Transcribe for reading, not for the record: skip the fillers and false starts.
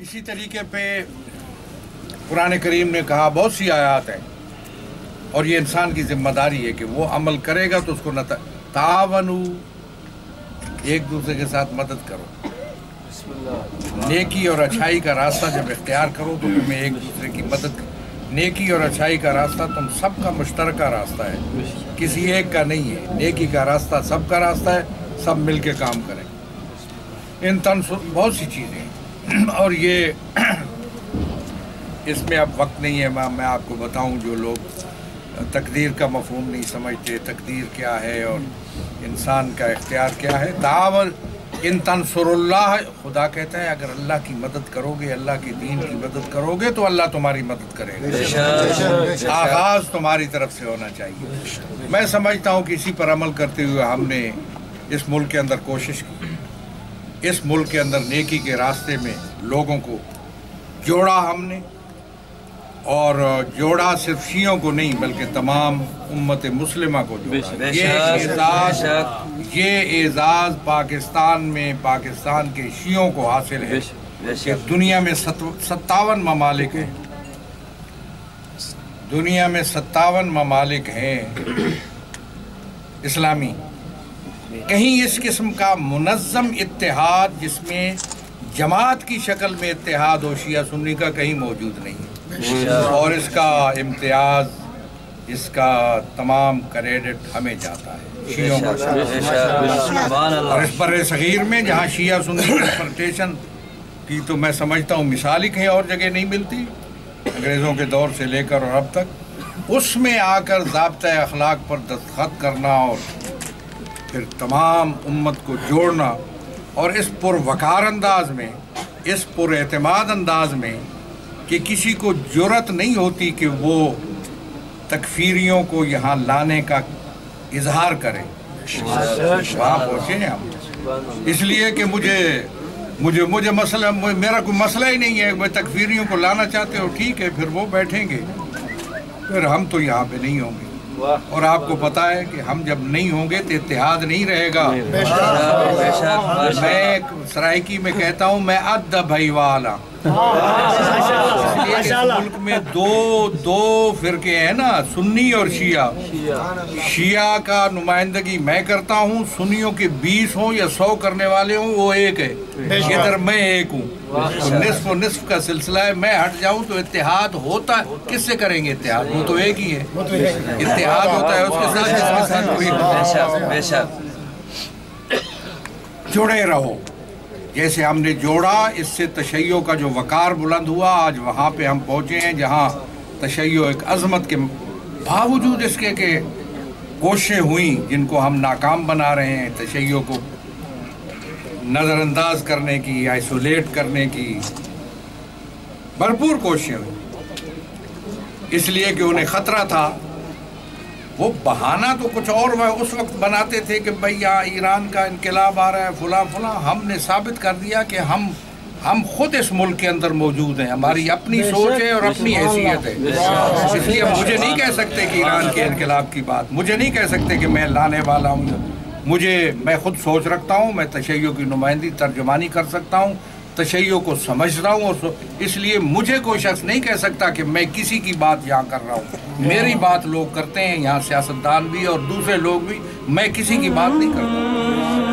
इसी तरीके पे कुरान करीम ने कहा, बहुत सी आयत हैं, और ये इंसान की जिम्मेदारी है कि वो अमल करेगा तो उसको न तावनु, एक दूसरे के साथ मदद करो। नेकी और अच्छाई का रास्ता जब इख्तियार करो तो तुम्हें एक दूसरे की मदद, नेकी और अच्छाई का रास्ता तुम सबका मुश्तरका रास्ता है, किसी एक का नहीं है। नेकी का रास्ता सबका रास्ता है, सब मिल के काम करें। इन बहुत सी चीज़ें और ये इसमें अब वक्त नहीं है मैं आपको बताऊं। जो लोग तकदीर का मफहूम नहीं समझते, तकदीर क्या है और इंसान का इख्तियार क्या है। तावर इन तंसुरुल्लाह, खुदा कहता है अगर अल्लाह की मदद करोगे, अल्लाह के दीन की मदद करोगे तो अल्लाह तुम्हारी मदद करेगा। आगाज़ तुम्हारी तरफ से होना चाहिए। मैं समझता हूँ कि इसी पर अमल करते हुए हमने इस मुल्क के अंदर कोशिश की, इस मुल्क के अंदर नेकी के रास्ते में लोगों को जोड़ा हमने, और जोड़ा सिर्फ शियों को नहीं बल्कि तमाम उम्मत मुस्लिमा को जोड़ा। ये एजाज़ पाकिस्तान में पाकिस्तान के शियों को हासिल है कि दुनिया में 57 ममालिक हैं, दुनिया में 57 ममालिक हैं इस्लामी। कहीं इस किस्म का मुनज़्ज़म इत्तेहाद जिसमें जमात की शक्ल में इत्तेहाद हो शिया सुन्नी का कहीं मौजूद नहीं है। और इसका इम्तियाज़, इसका तमाम क्रेडिट हमें जाता है, शियों को। और इस बर्रे सगीर में जहाँ शिया सुन्नी कन्फ्रंटेशन की तो मैं समझता हूँ मिसाल ही कहीं और जगह नहीं मिलती, अंग्रेज़ों के दौर से लेकर और अब तक, उसमें आकर ज़ाब्ता अखलाक पर दस्तखत करना और फिर तमाम उम्मत को जोड़ना, और इस पुरवकार अंदाज में, इस पुरएतमाद अंदाज में कि किसी को जुर्रत नहीं होती कि वो तकफीरियों को यहाँ लाने का इजहार करें। वहाँ पहुँचे हैं हम इसलिए कि मुझे मसला, मेरा कोई मसला ही नहीं है। मैं तकफीरियों को लाना चाहते हो, ठीक है, फिर वो बैठेंगे, फिर हम तो यहाँ पे नहीं होंगे। और आपको पता है कि हम जब नहीं होंगे तो इत्तेहाद नहीं रहेगा। मैं सराइकी में कहता हूँ, मैं अद्द भाई वाला। इस मुल्क में दो फिरके हैं ना, सुन्नी और शिया। शिया का नुमाइंदगी मैं करता हूँ, सुन्नियों के 20 हों या 100 करने वाले हों, वो एक है। इधर मैं एक हूँ, तो निस्फ का सिलसिला है। मैं हट जाऊँ तो इत्तेहाद होता है, किससे करेंगे इत्तेहाद? वो तो एक ही है। इत्तेहाद होता है उसके साथ जिसके साथ कोई। बेशक जुड़े रहो जैसे हमने जोड़ा, इससे तशय्यो का जो वकार बुलंद हुआ। आज वहाँ पे हम पहुँचे हैं जहाँ तशय्यो एक अज़मत के बावजूद इसके के कोशिशें हुई जिनको हम नाकाम बना रहे हैं, तशय्यो को नज़रअंदाज करने की, आइसोलेट करने की भरपूर कोशिशें हुई, इसलिए कि उन्हें ख़तरा था। वो बहाना तो कुछ और वह उस वक्त बनाते थे कि भाई यहाँ ईरान का इनकलाब आ रहा है, फुला फुला। हमने साबित कर दिया कि हम खुद इस मुल्क के अंदर मौजूद हैं, हमारी अपनी सोच है और अपनी हैसियत है। इसलिए मुझे नहीं कह सकते कि ईरान के इनकलाब की बात, मुझे नहीं कह सकते कि मैं लाने वाला हूँ। मैं खुद सोच रखता हूँ, मैं तशय्यो की नुमाइंदी तर्जुमानी कर सकता हूँ, तशय्यो को समझता हूँ, और इसलिए मुझे कोई शख्स नहीं कह सकता कि मैं किसी की बात यहाँ कर रहा हूँ। मेरी बात लोग करते हैं, यहाँ सियासतदान भी और दूसरे लोग भी, मैं किसी की बात नहीं करता।